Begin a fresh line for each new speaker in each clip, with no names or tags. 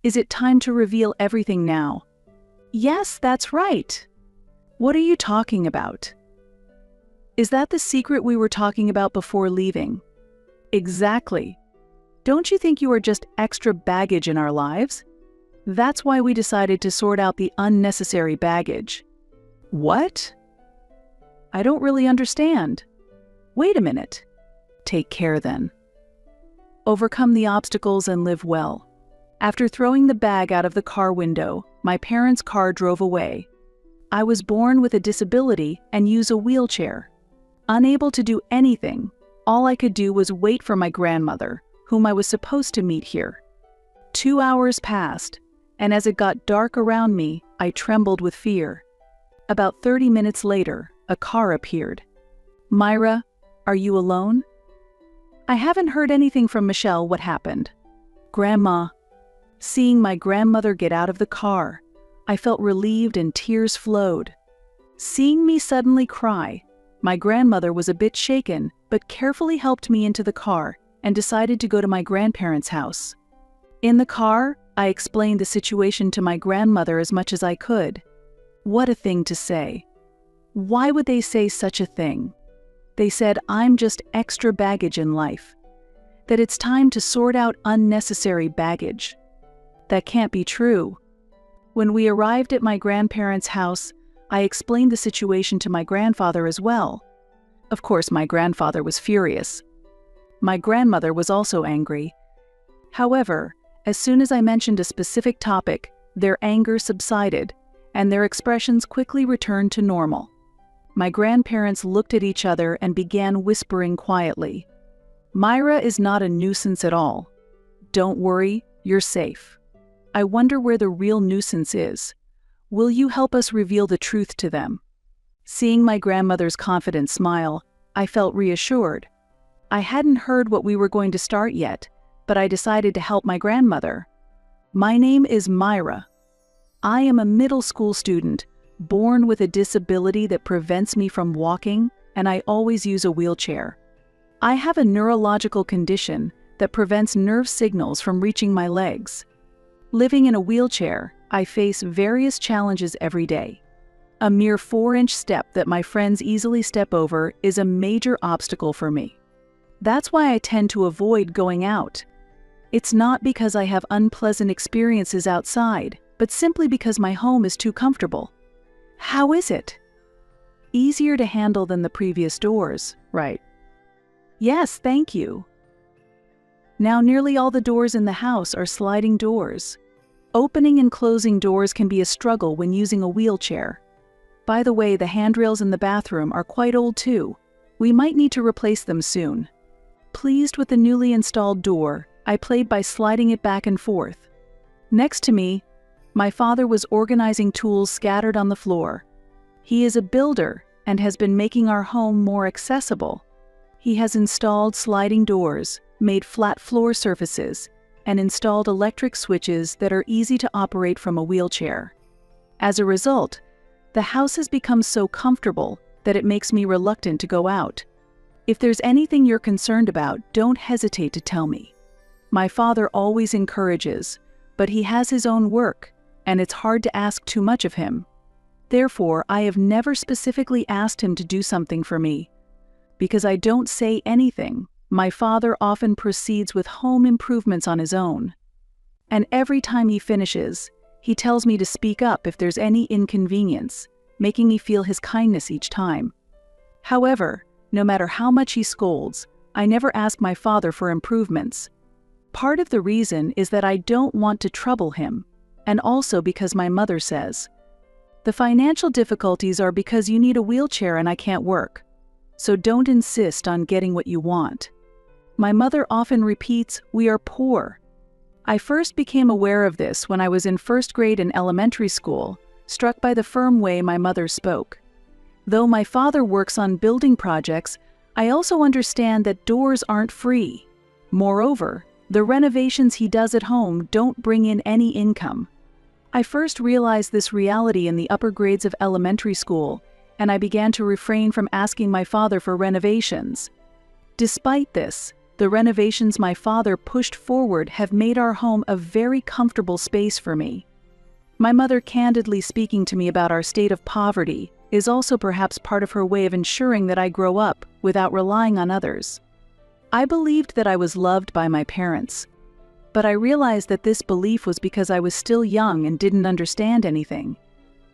Is it time to reveal everything now? Yes, that's right. What are you talking about? Is that the secret we were talking about before leaving? Exactly. Don't you think you are just extra baggage in our lives? That's why we decided to sort out the unnecessary baggage. What? I don't really understand. Wait a minute. Take care then. Overcome the obstacles and live well. After throwing the bag out of the car window, my parents' car drove away. I was born with a disability and use a wheelchair. Unable to do anything, all I could do was wait for my grandmother, whom I was supposed to meet here. 2 hours passed, and as it got dark around me, I trembled with fear. About 30 minutes later, a car appeared. Myra, are you alone? I haven't heard anything from Michelle. What happened? Grandma. Seeing my grandmother get out of the car, I felt relieved and tears flowed. Seeing me suddenly cry, my grandmother was a bit shaken, but carefully helped me into the car and decided to go to my grandparents' house. In the car, I explained the situation to my grandmother as much as I could. What a thing to say. Why would they say such a thing? They said I'm just extra baggage in life, that it's time to sort out unnecessary baggage. That can't be true. When we arrived at my grandparents' house, I explained the situation to my grandfather as well. Of course, my grandfather was furious. My grandmother was also angry. However, as soon as I mentioned a specific topic, their anger subsided, and their expressions quickly returned to normal. My grandparents looked at each other and began whispering quietly. Myra is not a nuisance at all. Don't worry, you're safe. I wonder where the real nuisance is. Will you help us reveal the truth to them? Seeing my grandmother's confident smile, I felt reassured. I hadn't heard what we were going to start yet, but I decided to help my grandmother. My name is Myra. I am a middle school student, born with a disability that prevents me from walking, and I always use a wheelchair. I have a neurological condition that prevents nerve signals from reaching my legs. Living in a wheelchair, I face various challenges every day. A mere 4-inch step that my friends easily step over is a major obstacle for me. That's why I tend to avoid going out. It's not because I have unpleasant experiences outside, but simply because my home is too comfortable. How is it? Easier to handle than the previous doors, right? Yes, thank you. Now nearly all the doors in the house are sliding doors. Opening and closing doors can be a struggle when using a wheelchair. By the way, the handrails in the bathroom are quite old too. We might need to replace them soon. Pleased with the newly installed door, I played by sliding it back and forth. Next to me, my father was organizing tools scattered on the floor. He is a builder and has been making our home more accessible. He has installed sliding doors, made flat floor surfaces, and installed electric switches that are easy to operate from a wheelchair. As a result, the house has become so comfortable that it makes me reluctant to go out. If there's anything you're concerned about, don't hesitate to tell me. My father always encourages, but he has his own work, and it's hard to ask too much of him. Therefore, I have never specifically asked him to do something for me. Because I don't say anything, my father often proceeds with home improvements on his own. And every time he finishes, he tells me to speak up if there's any inconvenience, making me feel his kindness each time. However, no matter how much he scolds, I never ask my father for improvements. Part of the reason is that I don't want to trouble him, and also because my mother says, "The financial difficulties are because you need a wheelchair and I can't work. So don't insist on getting what you want." My mother often repeats, "We are poor." I first became aware of this when I was in first grade in elementary school, struck by the firm way my mother spoke. Though my father works on building projects, I also understand that doors aren't free. Moreover, the renovations he does at home don't bring in any income. I first realized this reality in the upper grades of elementary school, and I began to refrain from asking my father for renovations. Despite this, The renovations my father pushed forward have made our home a very comfortable space for me. My mother candidly speaking to me about our state of poverty is also perhaps part of her way of ensuring that I grow up without relying on others. I believed that I was loved by my parents, but I realized that this belief was because I was still young and didn't understand anything.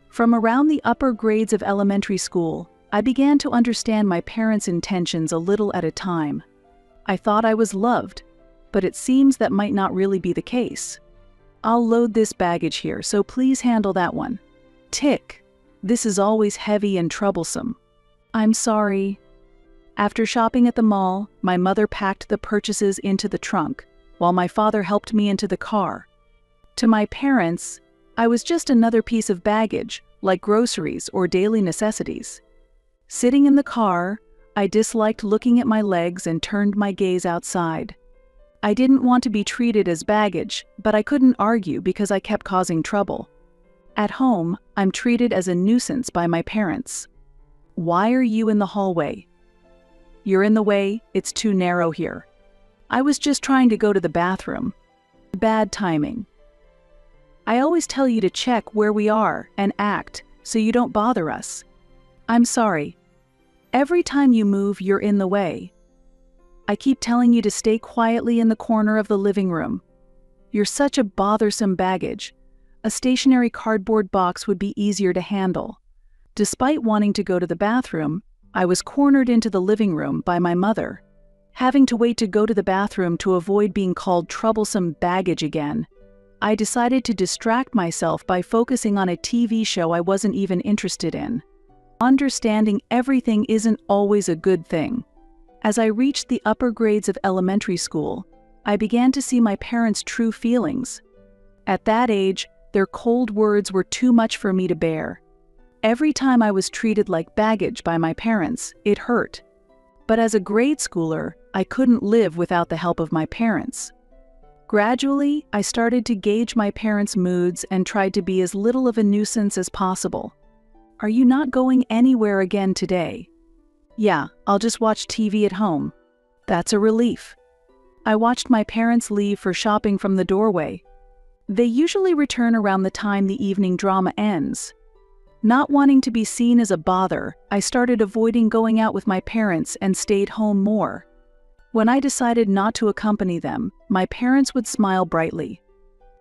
From around the upper grades of elementary school, I began to understand my parents' intentions a little at a time. I thought I was loved, but it seems that might not really be the case. I'll load this baggage here, so please handle that one. Tick. This is always heavy and troublesome. I'm sorry. After shopping at the mall, my mother packed the purchases into the trunk, while my father helped me into the car. To my parents, I was just another piece of baggage, like groceries or daily necessities. Sitting in the car, I disliked looking at my legs and turned my gaze outside. I didn't want to be treated as baggage, but I couldn't argue because I kept causing trouble. At home, I'm treated as a nuisance by my parents. Why are you in the hallway? You're in the way, it's too narrow here. I was just trying to go to the bathroom. Bad timing. I always tell you to check where we are and act so you don't bother us. I'm sorry. Every time you move, you're in the way. I keep telling you to stay quietly in the corner of the living room. You're such a bothersome baggage. A stationary cardboard box would be easier to handle. Despite wanting to go to the bathroom, I was cornered into the living room by my mother. Having to wait to go to the bathroom to avoid being called troublesome baggage again, I decided to distract myself by focusing on a TV show I wasn't even interested in. Understanding everything isn't always a good thing. As I reached the upper grades of elementary school, I began to see my parents' true feelings. At that age, their cold words were too much for me to bear. Every time I was treated like baggage by my parents, it hurt. But as a grade schooler, I couldn't live without the help of my parents. Gradually, I started to gauge my parents' moods and tried to be as little of a nuisance as possible. Are you not going anywhere again today? Yeah, I'll just watch TV at home. That's a relief. I watched my parents leave for shopping from the doorway. They usually return around the time the evening drama ends. Not wanting to be seen as a bother, I started avoiding going out with my parents and stayed home more. When I decided not to accompany them, my parents would smile brightly.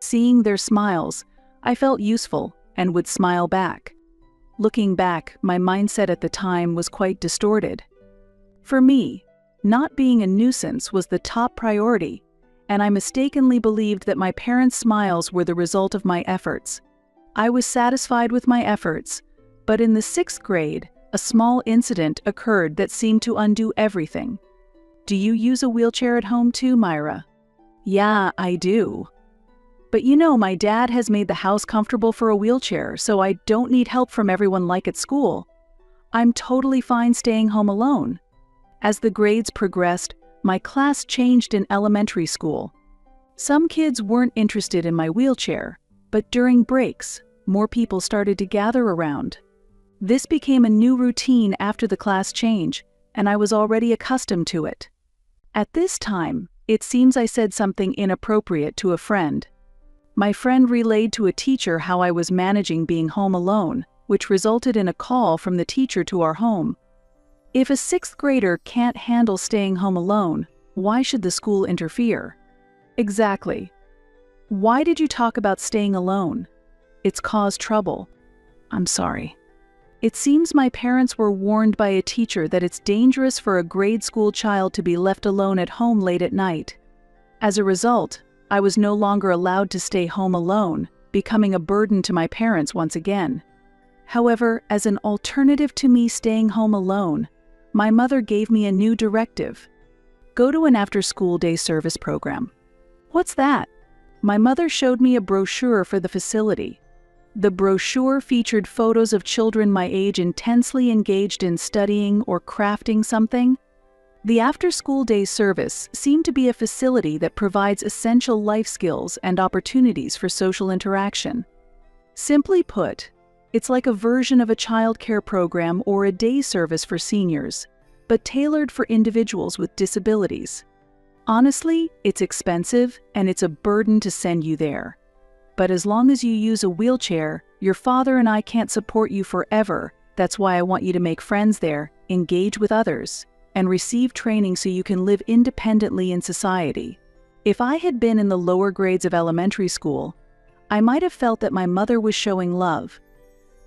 Seeing their smiles, I felt useful and would smile back. Looking back, my mindset at the time was quite distorted. For me, not being a nuisance was the top priority, and I mistakenly believed that my parents' smiles were the result of my efforts. I was satisfied with my efforts, but in the 6th grade, a small incident occurred that seemed to undo everything. Do you use a wheelchair at home too, Myra? Yeah, I do. But you know, my dad has made the house comfortable for a wheelchair, so I don't need help from everyone like at school. I'm totally fine staying home alone. As the grades progressed, my class changed in elementary school. Some kids weren't interested in my wheelchair, but during breaks, more people started to gather around. This became a new routine after the class change, and I was already accustomed to it. At this time, it seems I said something inappropriate to a friend. My friend relayed to a teacher how I was managing being home alone, which resulted in a call from the teacher to our home. If a 6th grader can't handle staying home alone, why should the school interfere? Exactly. Why did you talk about staying alone? It's caused trouble. I'm sorry. It seems my parents were warned by a teacher that it's dangerous for a grade school child to be left alone at home late at night. As a result, I was no longer allowed to stay home alone, becoming a burden to my parents once again. However, as an alternative to me staying home alone, my mother gave me a new directive. Go to an after-school day service program. What's that? My mother showed me a brochure for the facility. The brochure featured photos of children my age intensely engaged in studying or crafting something. The after-school day service seemed to be a facility that provides essential life skills and opportunities for social interaction. Simply put, it's like a version of a childcare program or a day service for seniors, but tailored for individuals with disabilities. Honestly, it's expensive and it's a burden to send you there. But as long as you use a wheelchair, your father and I can't support you forever. That's why I want you to make friends there, engage with others, and receive training so you can live independently in society. If I had been in the lower grades of elementary school, I might have felt that my mother was showing love.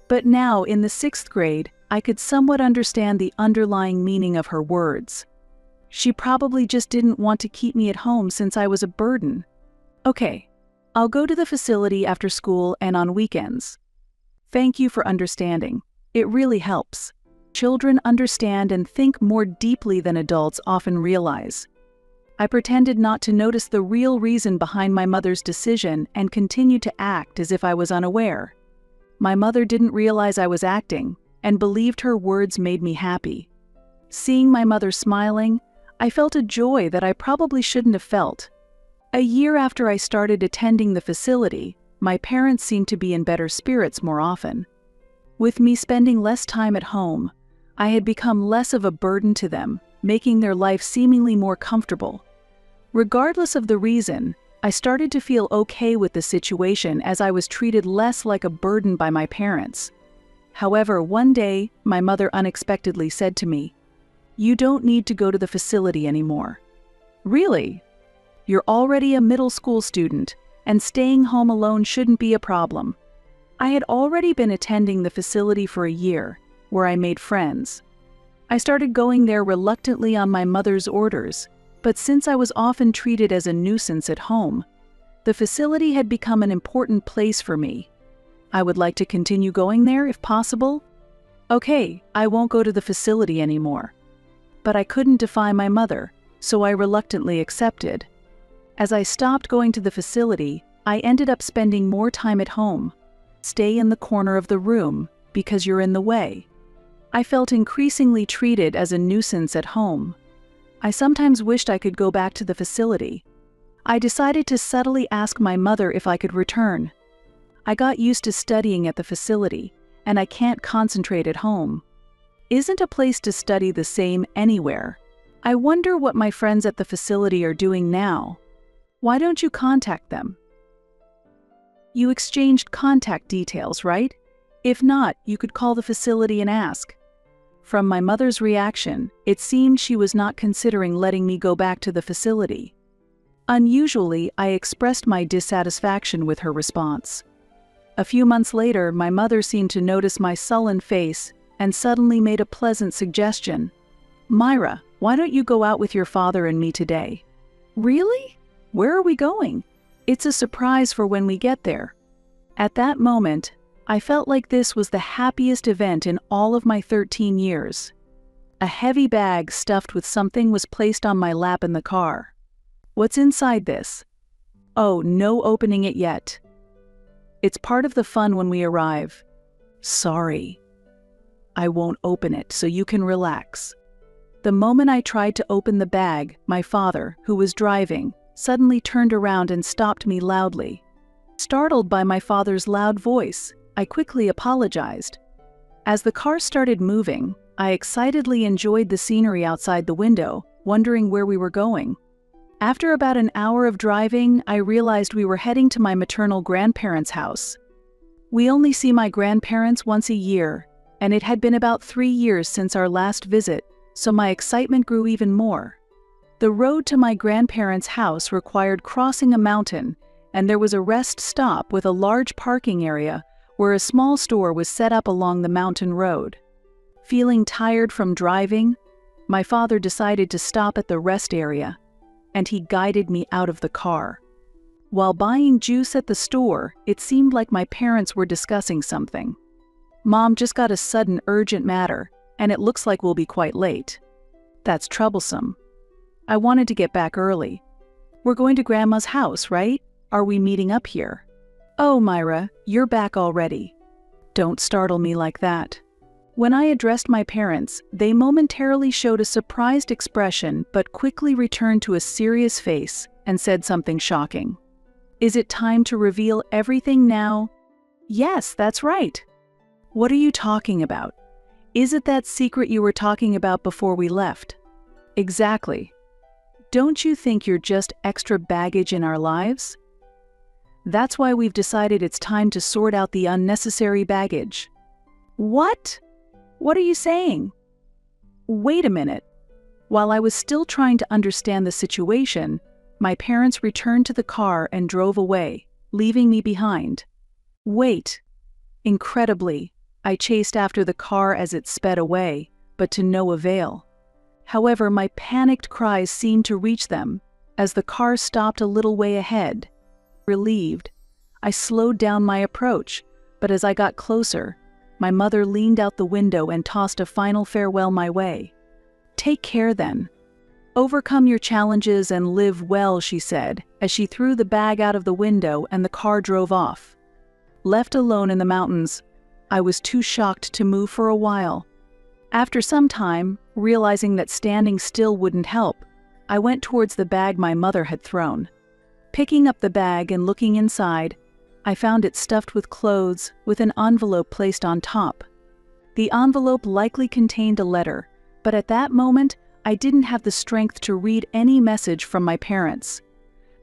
But now, in the 6th grade, I could somewhat understand the underlying meaning of her words. She probably just didn't want to keep me at home since I was a burden. Okay, I'll go to the facility after school and on weekends. Thank you for understanding. It really helps. Children understand and think more deeply than adults often realize. I pretended not to notice the real reason behind my mother's decision and continued to act as if I was unaware. My mother didn't realize I was acting and believed her words made me happy. Seeing my mother smiling, I felt a joy that I probably shouldn't have felt. A year after I started attending the facility, my parents seemed to be in better spirits more often. With me spending less time at home, I had become less of a burden to them, making their life seemingly more comfortable. Regardless of the reason, I started to feel okay with the situation as I was treated less like a burden by my parents. However, one day, my mother unexpectedly said to me, "You don't need to go to the facility anymore." Really? You're already a middle school student, and staying home alone shouldn't be a problem. I had already been attending the facility for a year, where I made friends. I started going there reluctantly on my mother's orders, but since I was often treated as a nuisance at home, the facility had become an important place for me. I would like to continue going there if possible. Okay, I won't go to the facility anymore. But I couldn't defy my mother, so I reluctantly accepted. As I stopped going to the facility, I ended up spending more time at home. Stay in the corner of the room, because you're in the way. I felt increasingly treated as a nuisance at home. I sometimes wished I could go back to the facility. I decided to subtly ask my mother if I could return. I got used to studying at the facility, and I can't concentrate at home. Isn't a place to study the same anywhere? I wonder what my friends at the facility are doing now. Why don't you contact them? You exchanged contact details, right? If not, you could call the facility and ask. From my mother's reaction, it seemed she was not considering letting me go back to the facility. Unusually, I expressed my dissatisfaction with her response. A few months later, my mother seemed to notice my sullen face and suddenly made a pleasant suggestion. "Myra, why don't you go out with your father and me today?" "Really? Where are we going?" "It's a surprise for when we get there." At that moment, I felt like this was the happiest event in all of my 13 years. A heavy bag stuffed with something was placed on my lap in the car. "What's inside this?" "Oh, no opening it yet. It's part of the fun when we arrive." "Sorry. I won't open it so you can relax." The moment I tried to open the bag, my father, who was driving, suddenly turned around and stopped me loudly. Startled by my father's loud voice, I quickly apologized. As the car started moving, I excitedly enjoyed the scenery outside the window, wondering where we were going. After about an hour of driving, I realized we were heading to my maternal grandparents' house. We only see my grandparents once a year, and it had been about 3 years since our last visit, so my excitement grew even more. The road to my grandparents' house required crossing a mountain, and there was a rest stop with a large parking area where a small store was set up along the mountain road. Feeling tired from driving, my father decided to stop at the rest area, and he guided me out of the car. While buying juice at the store, it seemed like my parents were discussing something. "Mom just got a sudden urgent matter, and it looks like we'll be quite late." "That's troublesome. I wanted to get back early." "We're going to Grandma's house, right? Are we meeting up here?" "Oh, Myra, you're back already." Don't startle me like that. When I addressed my parents, they momentarily showed a surprised expression but quickly returned to a serious face and said something shocking. "Is it time to reveal everything now?" "Yes, that's right." "What are you talking about? Is it that secret you were talking about before we left?" "Exactly." Don't you think you're just extra baggage in our lives? That's why we've decided it's time to sort out the unnecessary baggage. What? What are you saying? Wait a minute. While I was still trying to understand the situation, my parents returned to the car and drove away, leaving me behind. Wait. Incredibly, I chased after the car as it sped away, but to no avail. However, my panicked cries seemed to reach them, as the car stopped a little way ahead. Relieved, I slowed down my approach, but as I got closer, my mother leaned out the window and tossed a final farewell my way. "Take care then. Overcome your challenges and live well," she said, as she threw the bag out of the window and the car drove off. Left alone in the mountains, I was too shocked to move for a while. After some time, realizing that standing still wouldn't help, I went towards the bag my mother had thrown. Picking up the bag and looking inside, I found it stuffed with clothes, with an envelope placed on top. The envelope likely contained a letter, but at that moment, I didn't have the strength to read any message from my parents.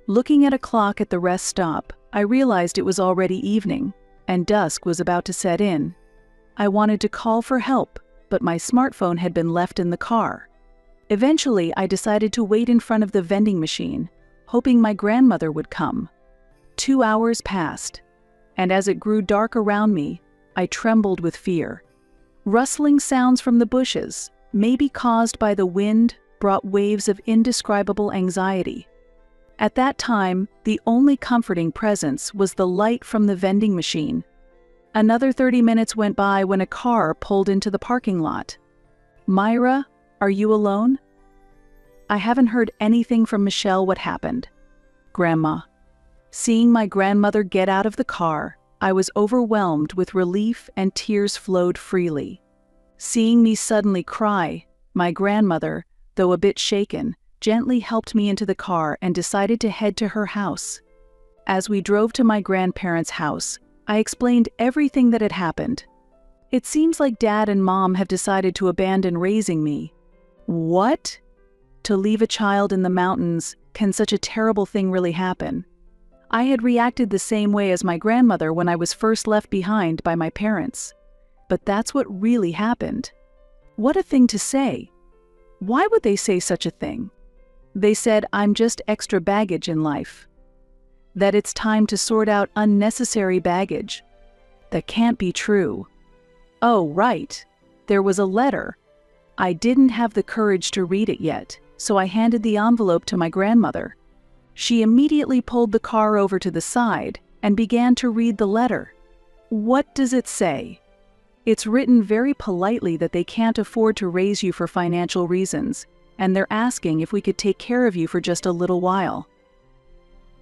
Looking at a clock at the rest stop, I realized it was already evening, and dusk was about to set in. I wanted to call for help, but my smartphone had been left in the car. Eventually, I decided to wait in front of the vending machine, hoping my grandmother would come. 2 hours passed, and as it grew dark around me, I trembled with fear. Rustling sounds from the bushes, maybe caused by the wind, brought waves of indescribable anxiety. At that time, the only comforting presence was the light from the vending machine. Another 30 minutes went by when a car pulled into the parking lot. "Myra, are you alone?" "I haven't heard anything from Michelle. What happened?" "Grandma." Seeing my grandmother get out of the car, I was overwhelmed with relief and tears flowed freely. Seeing me suddenly cry, my grandmother, though a bit shaken, gently helped me into the car and decided to head to her house. As we drove to my grandparents' house, I explained everything that had happened. "It seems like Dad and Mom have decided to abandon raising me." "What? To leave a child in the mountains, can such a terrible thing really happen?" I had reacted the same way as my grandmother when I was first left behind by my parents. But that's what really happened. What a thing to say. Why would they say such a thing? They said I'm just extra baggage in life. That it's time to sort out unnecessary baggage. That can't be true. Oh, right. There was a letter. I didn't have the courage to read it yet, so I handed the envelope to my grandmother. She immediately pulled the car over to the side and began to read the letter. What does it say? It's written very politely that they can't afford to raise you for financial reasons, and they're asking if we could take care of you for just a little while.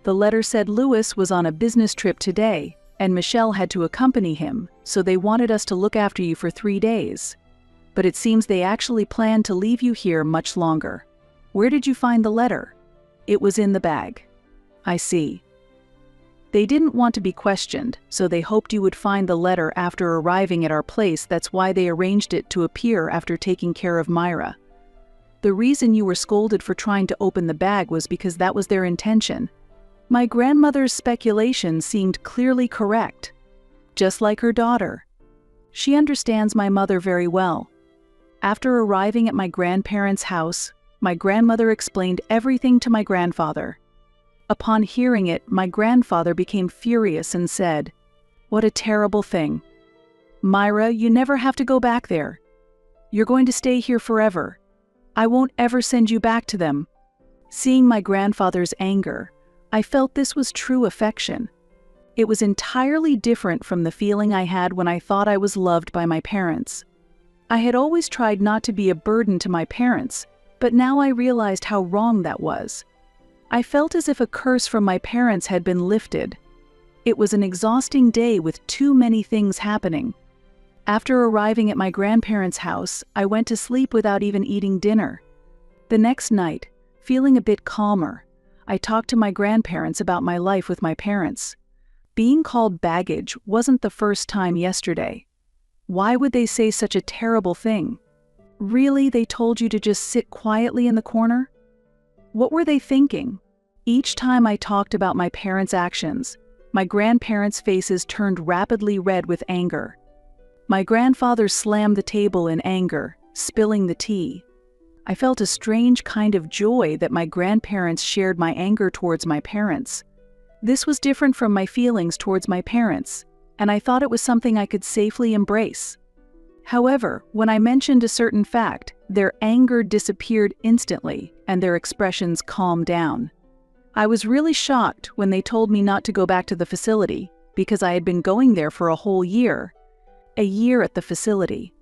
The letter said Louis was on a business trip today, and Michelle had to accompany him, so they wanted us to look after you for 3 days. But it seems they actually planned to leave you here much longer. Where did you find the letter? It was in the bag. I see. They didn't want to be questioned, so they hoped you would find the letter after arriving at our place. That's why they arranged it to appear after taking care of Myra. The reason you were scolded for trying to open the bag was because that was their intention. My grandmother's speculation seemed clearly correct. Just like her daughter. She understands my mother very well. After arriving at my grandparents' house, my grandmother explained everything to my grandfather. Upon hearing it, my grandfather became furious and said, "What a terrible thing. Myra, you never have to go back there. You're going to stay here forever. I won't ever send you back to them." Seeing my grandfather's anger, I felt this was true affection. It was entirely different from the feeling I had when I thought I was loved by my parents. I had always tried not to be a burden to my parents, but now I realized how wrong that was. I felt as if a curse from my parents had been lifted. It was an exhausting day with too many things happening. After arriving at my grandparents' house, I went to sleep without even eating dinner. The next night, feeling a bit calmer, I talked to my grandparents about my life with my parents. Being called baggage wasn't the first time yesterday. Why would they say such a terrible thing? Really, they told you to just sit quietly in the corner? What were they thinking? Each time I talked about my parents' actions, my grandparents' faces turned rapidly red with anger. My grandfather slammed the table in anger, spilling the tea. I felt a strange kind of joy that my grandparents shared my anger towards my parents. This was different from my feelings towards my parents, and I thought it was something I could safely embrace. However, when I mentioned a certain fact, their anger disappeared instantly and their expressions calmed down. I was really shocked when they told me not to go back to the facility because I had been going there for a whole year. A year at the facility.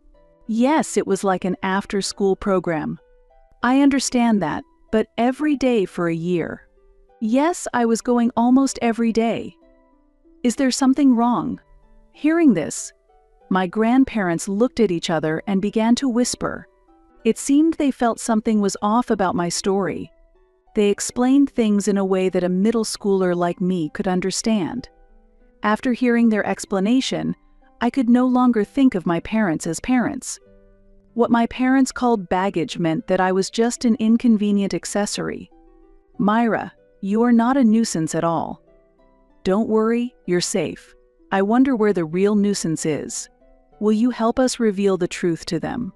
Yes, it was like an after-school program. I understand that, but every day for a year. Yes, I was going almost every day. Is there something wrong? Hearing this, my grandparents looked at each other and began to whisper. It seemed they felt something was off about my story. They explained things in a way that a middle schooler like me could understand. After hearing their explanation, I could no longer think of my parents as parents. What my parents called baggage meant that I was just an inconvenient accessory. Myra, you are not a nuisance at all. Don't worry, you're safe. I wonder where the real nuisance is. Will you help us reveal the truth to them?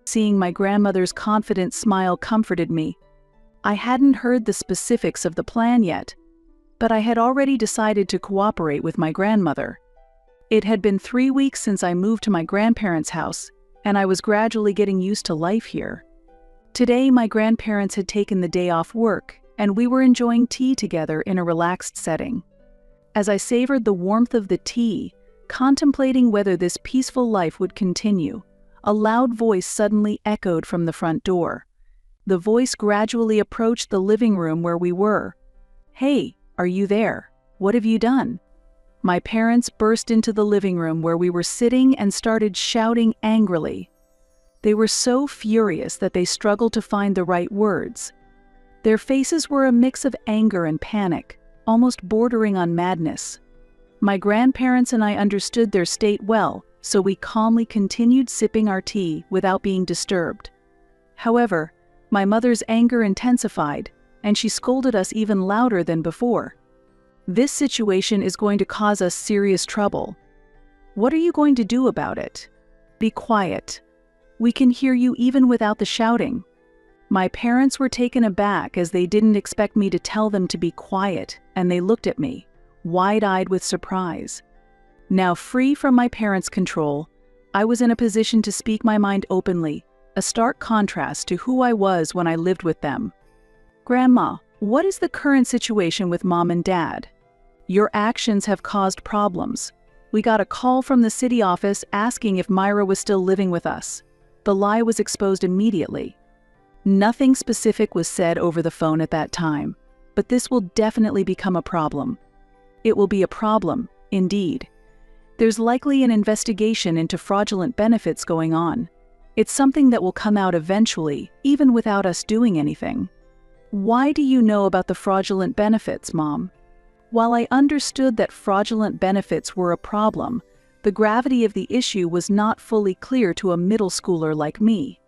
Seeing my grandmother's confident smile comforted me. I hadn't heard the specifics of the plan yet, but I had already decided to cooperate with my grandmother. It had been 3 weeks since I moved to my grandparents' house, and I was gradually getting used to life here. Today, my grandparents had taken the day off work, and we were enjoying tea together in a relaxed setting. As I savored the warmth of the tea, contemplating whether this peaceful life would continue, a loud voice suddenly echoed from the front door. The voice gradually approached the living room where we were. "Hey, are you there? What have you done?" My parents burst into the living room where we were sitting and started shouting angrily. They were so furious that they struggled to find the right words. Their faces were a mix of anger and panic, almost bordering on madness. My grandparents and I understood their state well, so we calmly continued sipping our tea without being disturbed. However, my mother's anger intensified, and she scolded us even louder than before. "This situation is going to cause us serious trouble. What are you going to do about it? Be quiet. We can hear you even without the shouting." My parents were taken aback as they didn't expect me to tell them to be quiet, and they looked at me, wide-eyed with surprise. Now free from my parents' control, I was in a position to speak my mind openly, a stark contrast to who I was when I lived with them. "Grandma, what is the current situation with Mom and Dad? Your actions have caused problems. We got a call from the city office asking if Myra was still living with us. The lie was exposed immediately." Nothing specific was said over the phone at that time, but this will definitely become a problem. It will be a problem, indeed. There's likely an investigation into fraudulent benefits going on. It's something that will come out eventually, even without us doing anything. "Why do you know about the fraudulent benefits, Mom?" While I understood that fraudulent benefits were a problem, the gravity of the issue was not fully clear to a middle schooler like me.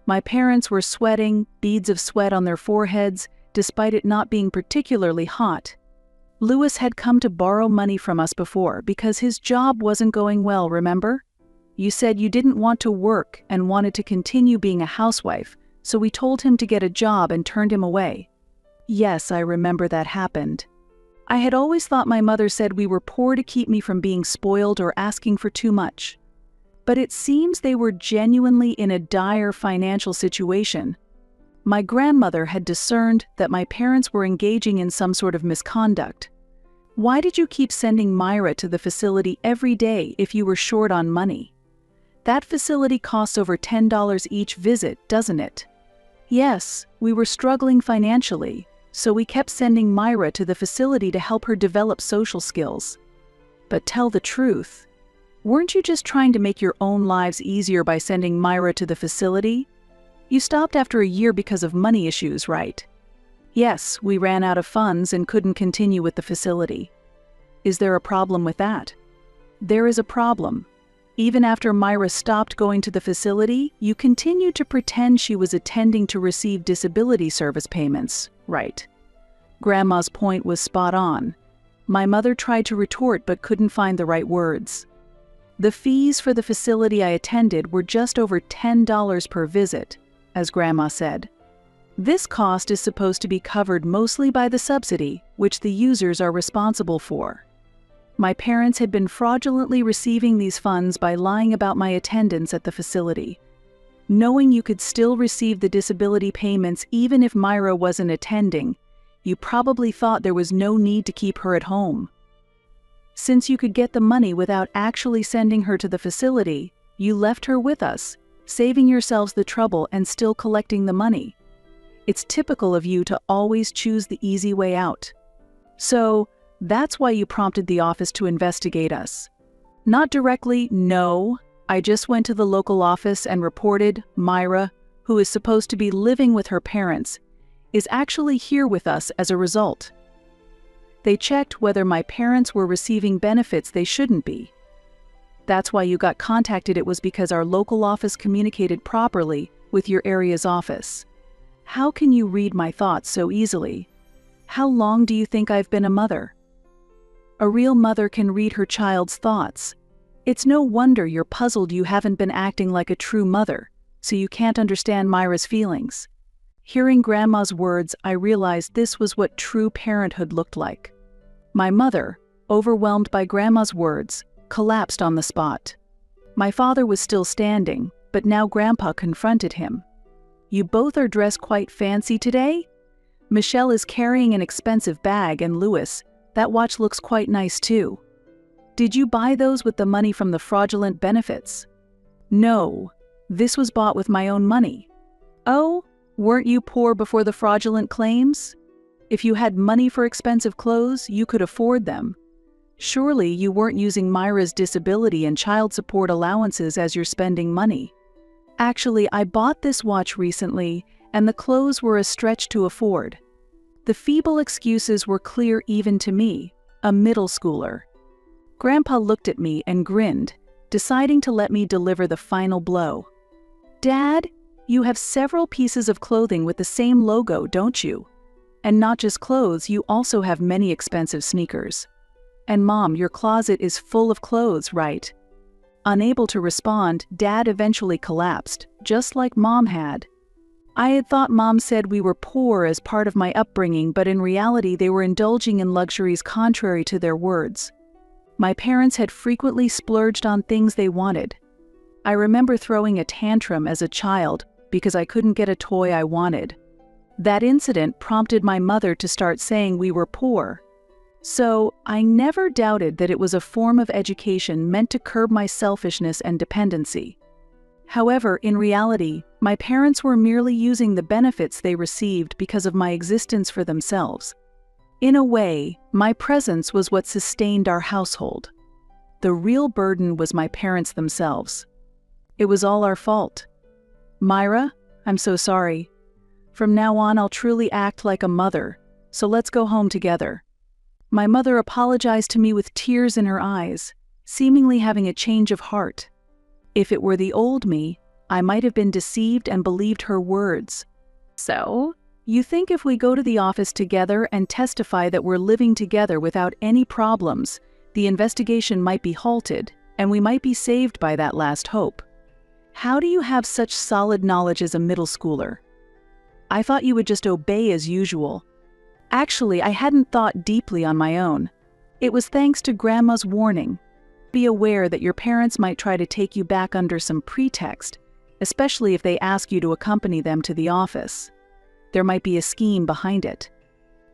My parents were sweating, beads of sweat on their foreheads, despite it not being particularly hot. Lewis had come to borrow money from us before because his job wasn't going well, remember? You said you didn't want to work and wanted to continue being a housewife, so we told him to get a job and turned him away. Yes, I remember that happened. I had always thought my mother said we were poor to keep me from being spoiled or asking for too much. But it seems they were genuinely in a dire financial situation. My grandmother had discerned that my parents were engaging in some sort of misconduct. "Why did you keep sending Myra to the facility every day if you were short on money? That facility costs over $10 each visit, doesn't it?" "Yes, we were struggling financially, so we kept sending Myra to the facility to help her develop social skills." "But tell the truth. Weren't you just trying to make your own lives easier by sending Myra to the facility? You stopped after a year because of money issues, right?" "Yes, we ran out of funds and couldn't continue with the facility." "Is there a problem with that?" "There is a problem. Even after Myra stopped going to the facility, you continued to pretend she was attending to receive disability service payments, right? Grandma's point was spot on. My mother tried to retort but couldn't find the right words. The fees for the facility I attended were just over $10 per visit, as Grandma said. This cost is supposed to be covered mostly by the subsidy, which the users are responsible for. My parents had been fraudulently receiving these funds by lying about my attendance at the facility. Knowing you could still receive the disability payments even if Myra wasn't attending, you probably thought there was no need to keep her at home. Since you could get the money without actually sending her to the facility, you left her with us, saving yourselves the trouble and still collecting the money. It's typical of you to always choose the easy way out. So, that's why you prompted the office to investigate us. Not directly, no. I just went to the local office and reported Myra, who is supposed to be living with her parents, is actually here with us as a result. They checked whether my parents were receiving benefits they shouldn't be. That's why you got contacted. It was because our local office communicated properly with your area's office. How can you read my thoughts so easily? How long do you think I've been a mother? A real mother can read her child's thoughts. It's no wonder you're puzzled you haven't been acting like a true mother, so you can't understand Myra's feelings. Hearing Grandma's words, I realized this was what true parenthood looked like. My mother, overwhelmed by Grandma's words, collapsed on the spot. My father was still standing, but now Grandpa confronted him. You both are dressed quite fancy today? Michelle is carrying an expensive bag, and Louis, that watch looks quite nice too. Did you buy those with the money from the fraudulent benefits? No, this was bought with my own money. Oh, weren't you poor before the fraudulent claims? If you had money for expensive clothes, you could afford them. Surely you weren't using Myra's disability and child support allowances as your spending money. Actually, I bought this watch recently, and the clothes were a stretch to afford. The feeble excuses were clear even to me, a middle schooler. Grandpa looked at me and grinned, deciding to let me deliver the final blow. Dad, you have several pieces of clothing with the same logo, don't you? And not just clothes, you also have many expensive sneakers. And Mom, your closet is full of clothes, right? Unable to respond, Dad eventually collapsed, just like Mom had. I had thought Mom said we were poor as part of my upbringing, but in reality they were indulging in luxuries contrary to their words. My parents had frequently splurged on things they wanted. I remember throwing a tantrum as a child because I couldn't get a toy I wanted. That incident prompted my mother to start saying we were poor. So, I never doubted that it was a form of education meant to curb my selfishness and dependency. However, in reality, my parents were merely using the benefits they received because of my existence for themselves. In a way, my presence was what sustained our household. The real burden was my parents themselves. It was all our fault. Myra, I'm so sorry. From now on, I'll truly act like a mother, so let's go home together. My mother apologized to me with tears in her eyes, seemingly having a change of heart. If it were the old me, I might have been deceived and believed her words. So, you think if we go to the office together and testify that we're living together without any problems, the investigation might be halted, and we might be saved by that last hope? How do you have such solid knowledge as a middle schooler? I thought you would just obey as usual. Actually, I hadn't thought deeply on my own. It was thanks to Grandma's warning. Be aware that your parents might try to take you back under some pretext, especially if they ask you to accompany them to the office. There might be a scheme behind it.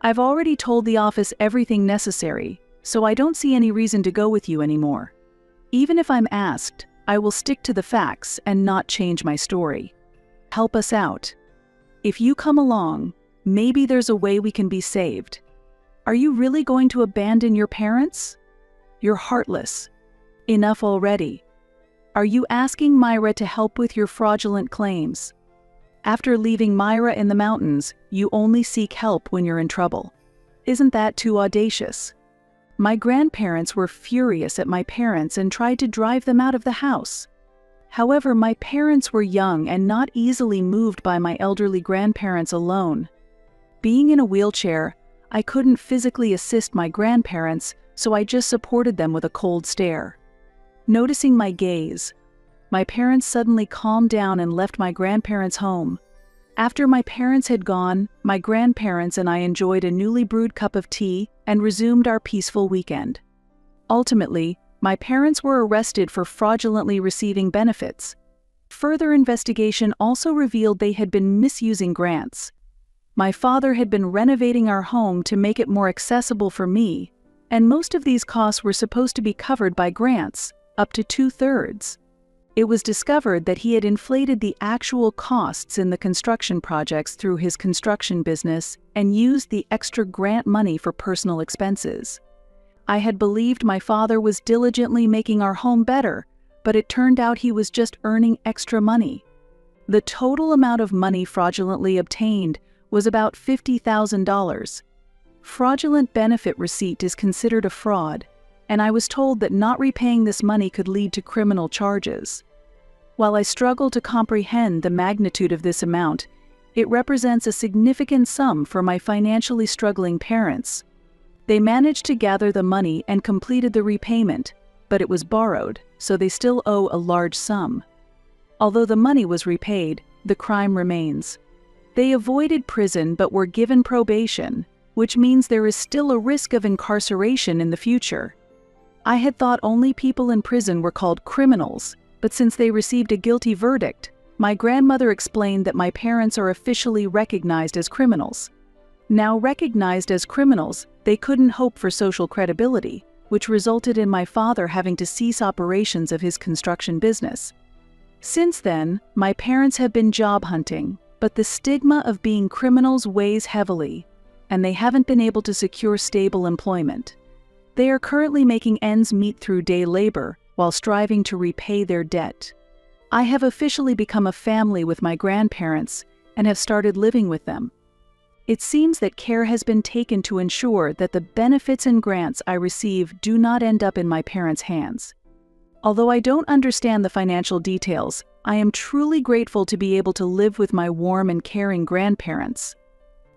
I've already told the office everything necessary, so I don't see any reason to go with you anymore. Even if I'm asked, I will stick to the facts and not change my story. Help us out. If you come along, maybe there's a way we can be saved. Are you really going to abandon your parents? You're heartless. Enough already. Are you asking Myra to help with your fraudulent claims? After leaving Myra in the mountains, you only seek help when you're in trouble. Isn't that too audacious? My grandparents were furious at my parents and tried to drive them out of the house. However, my parents were young and not easily moved by my elderly grandparents alone. Being in a wheelchair, I couldn't physically assist my grandparents, so I just supported them with a cold stare. Noticing my gaze, my parents suddenly calmed down and left my grandparents' home. After my parents had gone, my grandparents and I enjoyed a newly brewed cup of tea and resumed our peaceful weekend. Ultimately, my parents were arrested for fraudulently receiving benefits. Further investigation also revealed they had been misusing grants. My father had been renovating our home to make it more accessible for me, and most of these costs were supposed to be covered by grants, up to 2/3. It was discovered that he had inflated the actual costs in the construction projects through his construction business and used the extra grant money for personal expenses. I had believed my father was diligently making our home better, but it turned out he was just earning extra money. The total amount of money fraudulently obtained was about $50,000. Fraudulent benefit receipt is considered a fraud, and I was told that not repaying this money could lead to criminal charges. While I struggle to comprehend the magnitude of this amount, it represents a significant sum for my financially struggling parents. They managed to gather the money and completed the repayment, but it was borrowed, so they still owe a large sum. Although the money was repaid, the crime remains. They avoided prison but were given probation, which means there is still a risk of incarceration in the future. I had thought only people in prison were called criminals, but since they received a guilty verdict, my grandmother explained that my parents are officially recognized as criminals. Now recognized as criminals, they couldn't hope for social credibility, which resulted in my father having to cease operations of his construction business. Since then, my parents have been job hunting, but the stigma of being criminals weighs heavily, and they haven't been able to secure stable employment. They are currently making ends meet through day labor, while striving to repay their debt. I have officially become a family with my grandparents and have started living with them. It seems that care has been taken to ensure that the benefits and grants I receive do not end up in my parents' hands. Although I don't understand the financial details, I am truly grateful to be able to live with my warm and caring grandparents.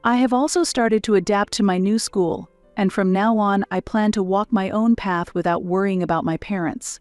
I have also started to adapt to my new school, and from now on I plan to walk my own path without worrying about my parents.